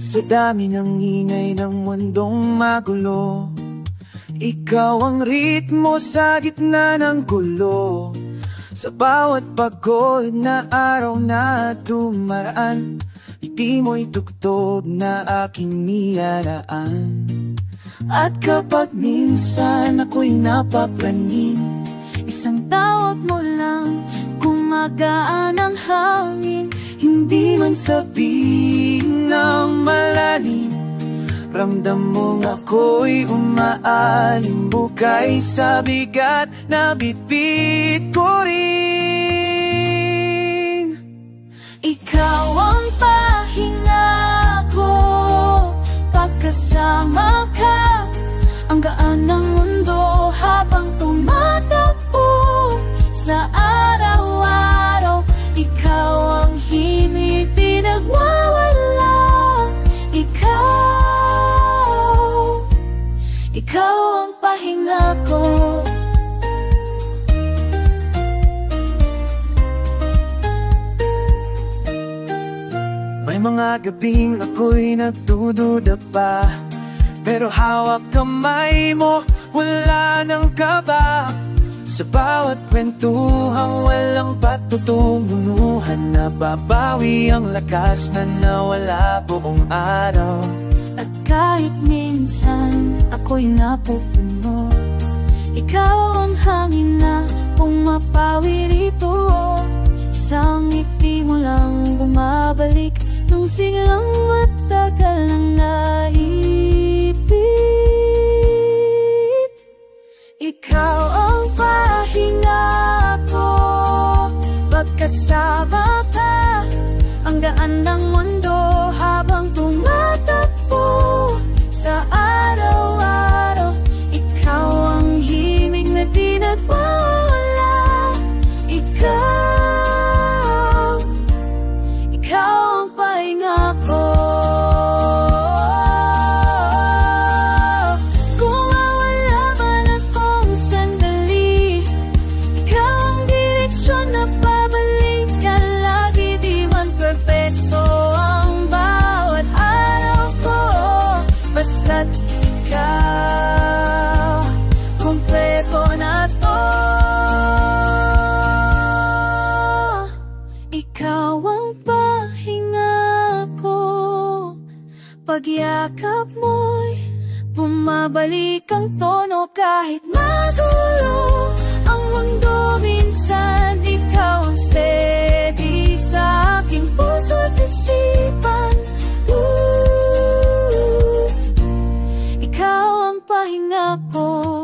Sa dami ng ingay ng mundong magulo, ikaw ang ritmo sa gitna ng gulo. Sa bawat pagod na araw na dumaraan, ngiti mo'y tugtog na aking nilalaan. At kapag minsan ako'y napapraning, isang tawag mo lang, gumagaan ang hangin. Hindi man sabihin ng malalim, ramdam mong ako'y umaalim-bukay sa bigat na bitbit ko rin. Ikaw ang pahinga ko, pagkasama ka, ang gaan ng mundo habang tumatakbo sa araw-araw. Ikaw ang himig pinagwawala, ikaw ang pahinga ko. May mga gabing ako'y nagdududa pa, pero hawak kamay mo, wala nang kaba. Sa bawat kwentuhang walang patutunguhan, nababawi ang lakas na nawala buong araw. At kahit minsan ako'y napupuno, ikaw ang hangin na pumapawi rito. Isang ngiti mo lang bumabalik nung silang matagal nang naipit. Ikaw ang pahinga ko, pagkasama ka, ang daan ng mundo habang tumatakbo sa araw-araw. Ikaw ang himig na di nagwawala, ikaw ang pahinga ko. Basta't ikaw, kompleto na to. Ikaw ang pahinga ko, pagyakap mo'y bumabalik ang tono. Kahit magulo ang mundo minsan, ikaw ang steady sa aking puso't isipan. Ikaw ang pahinga ko.